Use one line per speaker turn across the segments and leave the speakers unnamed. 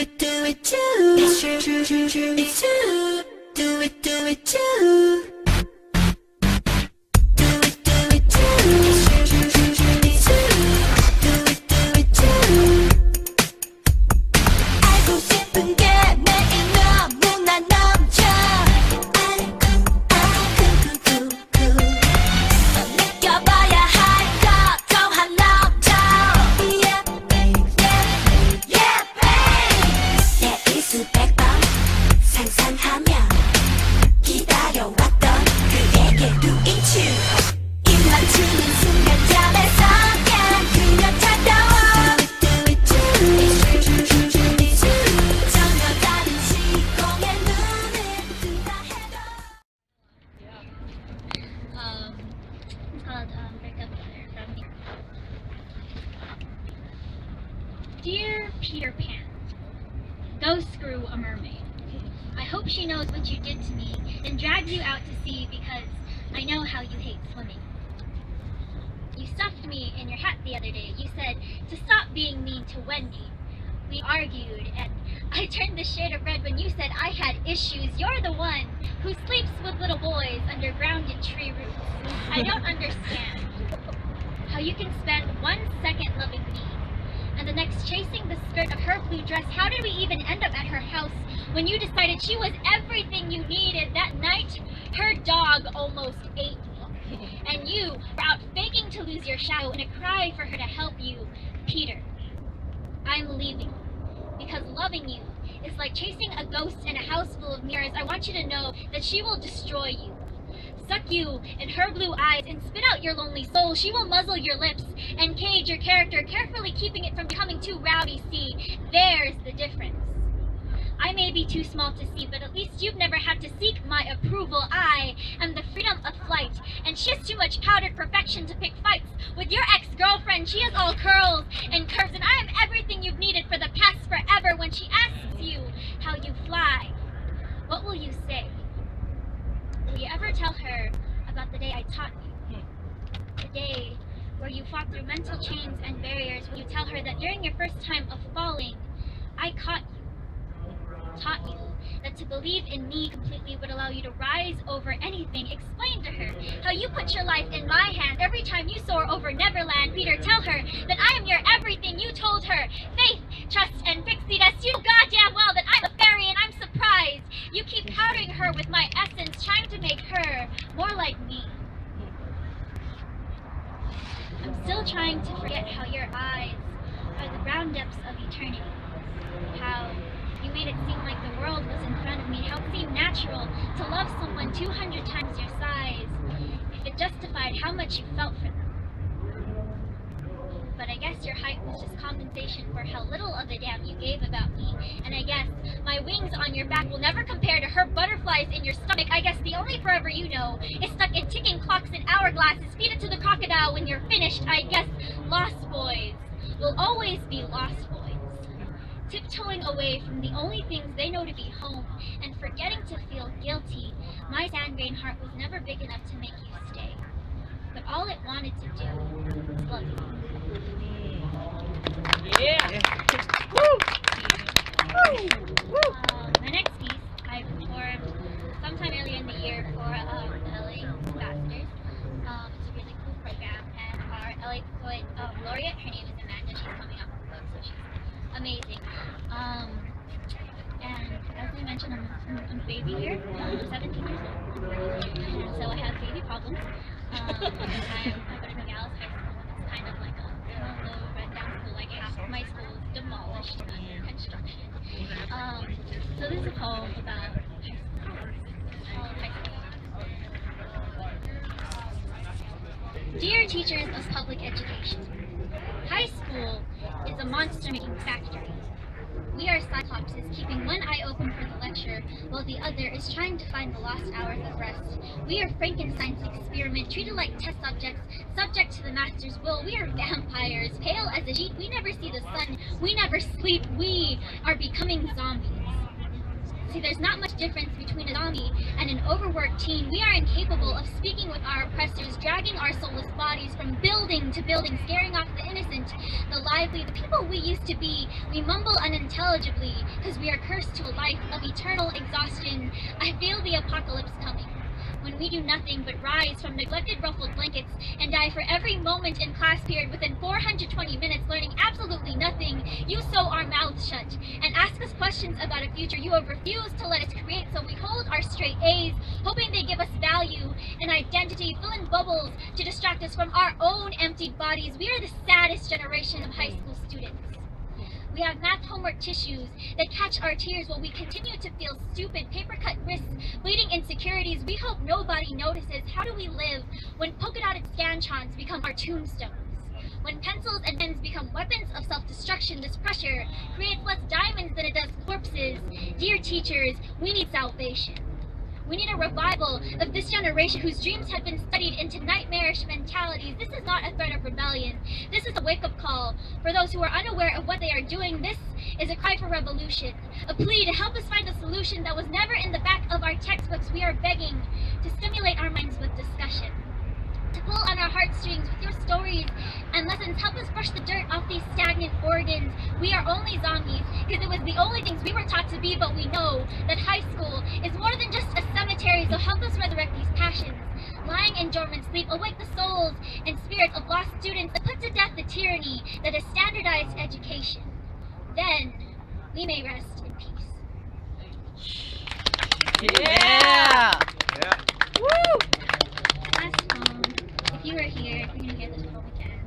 it, do it too. It's true, true, true, true, it's true. Do it too. Do it, do it too. It's true, true, true, true, it's true. Do it too. 알고 싶은 게 매일 너무나 넘쳐. 느껴봐야 할 것 또한 넘쳐. Yeah, babe, yeah, babe. 내 이수백 번 상상하며 기다려왔던 그에게 do it too. 입 맞추는 순간 잠에서 깬 그녀 찾아와. Do it too. It's true, true, true, it's true. 전혀 다른 시공의 눈을 뜬다 해도.
It's called Breakup Letter from me. Dear Peter Pan, go screw a mermaid. I hope she knows what you did to me and drags you out to sea because I know how you hate swimming. You stuffed me in your hat the other day. You said to stop being mean to Wendy. We argued and I turned the shade of red when you said I had issues. You're the one who sleeps with little boys under grounded tree roots. I don't understand how you can spend 1 second loving me and the next chasing the skirt of her blue dress. How did we even end up at her house when you decided she was everything you needed? That night, her dog almost ate me. And you were out faking to lose your shadow in a cry for her to help you. Peter, I'm leaving because loving you is like chasing a ghost in a house full of mirrors. I want you to know that she will destroy you. Suck you in her blue eyes and spit out your lonely soul. She will muzzle your lips and cage your character, carefully keeping it from becoming too rowdy. See, there's the difference. I may be too small to see, but at least you've never had to seek my approval. I am the freedom of flight, and she has too much powdered perfection to pick fights with your ex-girlfriend. She is all curls and curves, and I am everything you've needed for the past forever. When she asks you how you fly, what will you say? Will you ever tell her about the day I taught you? The day where you fought through mental chains and barriers. Will you tell her that during your first time of falling, I caught you? Taught you that to believe in me completely would allow you to rise over anything. Explain to her how you put your life in my hands every time you soar over Neverland. Peter, tell her that I am your everything. You told her faith, trust, and pixie dust. You goddamn well that I'm a fairy and I'm surprised. You keep powdering her with my essence, trying to make her more like me. I'm still trying to forget how your eyes are the brown depths of eternity. How you made it seem like the world was in front of me. How it seemed natural to love someone 200 times your size if it justified how much you felt for them. But I guess your height was just compensation for how little of a damn you gave about me. And I guess my wings on your back will never compare to her butterflies in your stomach. I guess the only forever you know is stuck in ticking clocks and hourglasses. Feed it to the crocodile when you're finished. I guess lost boys will always be lost boys. Tiptoeing away from the only things they know to be home and forgetting to feel guilty. My sand-grain heart was never big enough to make you stay, but all it wanted to do was love you.
Yeah. Woo. Woo.
My next piece I performed sometime earlier in the year for the LA Ambassadors. It's a really cool program, and our LA Poet laureate, her name is Amanda. She's coming out with a book, so she's amazing. And as I mentioned, I'm a baby here. I'm 17 years old, and so I have baby problems. I go to Nogales High School, and it's kind of like a low, rundown school. Like half of my school is demolished and under construction. So this is a poem about high school. It's called High School. Dear teachers of public education, high school is a monster-making factory. We are cyclopses, keeping one eye open for the lecture, while the other is trying to find the lost hours of rest. We are Frankenstein's experiment, treated like test subjects, subject to the master's will. We are vampires, pale as a sheet. We never see the sun. We never sleep. We are becoming zombies. See, there's not much difference between a zombie and an overworked teen. We are incapable of speaking with our oppressors, dragging our soulless bodies from building to building, scaring off the innocent, the lively, the people we used to be. We mumble unintelligibly because we are cursed to a life of eternal exhaustion. I feel the apocalypse coming, when we do nothing but rise from neglected ruffled blankets and die for every moment in class period within 420 minutes learning absolutely nothing. You sew our mouths shut and ask us questions about a future you have refused to let us create, so we hold our straight A's, hoping they give us value and identity, fill in bubbles to distract us from our own emptied bodies. We are the saddest generation of high school students. We have math homework tissues that catch our tears while we continue to feel stupid, paper-cut wrists, bleeding insecurities. We hope nobody notices. How do we live when polka-dotted scantrons become our tombstones? When pencils and pens become weapons of self-destruction, this pressure creates less diamonds than it does corpses. Dear teachers, we need salvation. We need a revival of this generation whose dreams have been studied into nightmarish mentalities. This is not a threat of rebellion. This is a wake-up call for those who are unaware of what they are doing. This is a cry for revolution, a plea to help us find a solution that was never in the back of our textbooks. We are begging to stimulate our minds with discussion, to pull on our heartstrings with your stories and lessons. Help us brush the dirt off these stagnant organs. We are only zombies because it was the only things we were taught to be, but we know that high school is more than just a cemetery, so help us resurrect these passions. Lying in dormant sleep, awake the souls and spirits of lost students, and put to death the tyranny that is standardized education. Then we may rest in peace.
Yeah!
Yeah.
Woo!
Last poem. If you are here, if you're gonna hear this poem again,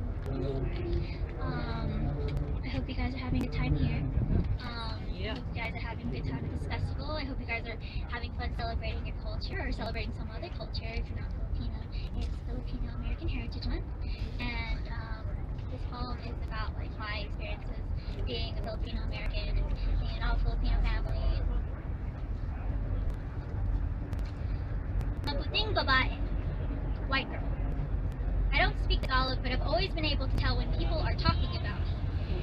I hope you guys are having a good time here. I hope you guys are having a good time at this festival. I hope you guys are having fun celebrating your culture or celebrating some other culture. If you're not Filipino, it's Filipino American Heritage Month. And this poem is about like my experiences being a Filipino American and being an all Filipino family. Mabuting babae, white girl. I don't speak Tagalog, but I've always been able to tell when people are talking about me.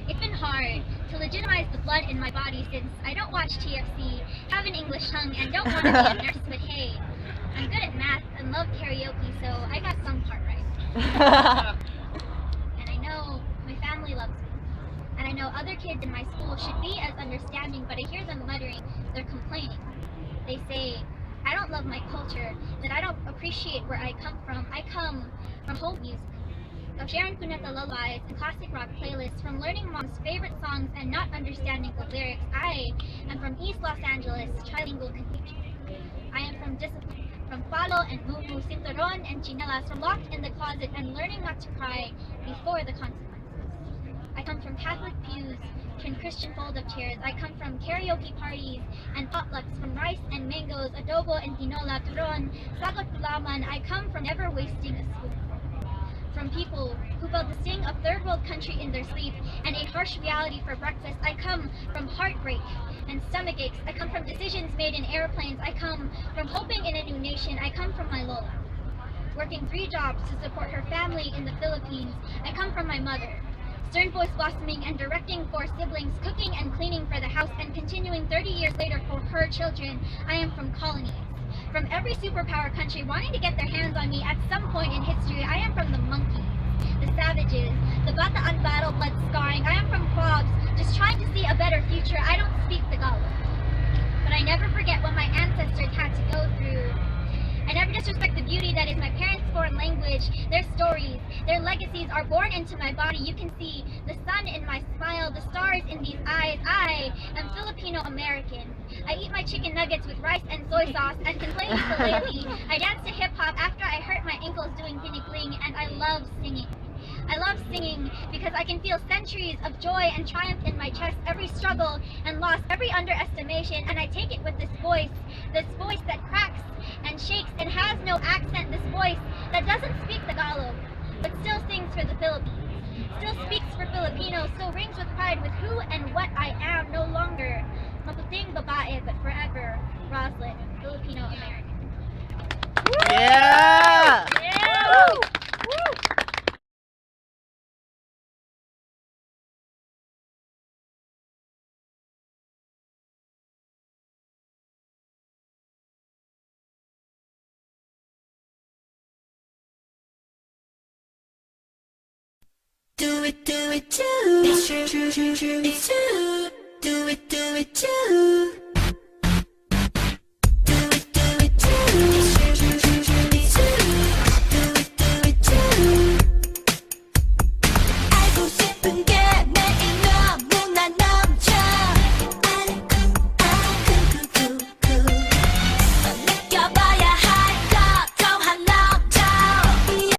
It's been hard to legitimize the blood in my body since I don't watch TFC, have an English tongue, and don't want to be a nurse, but hey, I'm good at math and love karaoke, so I got some part right. And I know my family loves me. And I know other kids in my school should be as understanding, but I hear them muttering, they're complaining. They say, I don't love my culture, that I don't appreciate where I come from. I come from folk music, of sharing Kuneta lullabies and classic rock playlists, from learning mom's favorite songs and not understanding the lyrics. I am from East Los Angeles, trilingual cathedral. I am from discipline, from palo and mumu, cinturon and chinelas, from locked in the closet and learning not to cry before the consequences. I come from Catholic pews and Christian fold-up chairs. I come from karaoke parties and potlucks, from rice and mangoes, adobo and tinola, turon, sagot gulaman. I come from never wasting a spoonful. From people who felt the sting of third world country in their sleep and ate harsh reality for breakfast. I come from heartbreak and stomach aches. I come from decisions made in airplanes. I come from hoping in a new nation. I come from my Lola, working 3 jobs to support her family in the Philippines. I come from my mother, stern voice blossoming and directing 4 siblings, cooking and cleaning for the house, and continuing 30 years later for her children. I am from colonies, from every superpower country wanting to get their hands on me at some point in history. I am from the monkeys, the savages, the bataan battle blood scarring. I am from quabs, just trying to see a better future. I don't speak Tagalog, but I never forget what my ancestors had to go through. I never disrespect the beauty that is my parents' foreign language. Their stories, their legacies are born into my body. You can see the sun in my smile, the stars in these eyes. I am Filipino American. I eat my chicken nuggets with rice and soy sauce and can play ukulele. I dance to hip hop after I hurt my ankles doing pinigling, and I love singing. I love singing because I can feel centuries of joy and triumph in my chest, every struggle and loss, every underestimation, and I take it with this voice that cracks and shakes and has no accent, this voice that doesn't speak Tagalog, but still sings for the Philippines, still speaks for Filipinos, still rings with pride with who and what I am, no longer maputing babae, but forever Roslyn, Filipino American.
Yeah!
Yeah!
Woo! Woo!
do it too. It's true, true, true, true, it's true. Do it too.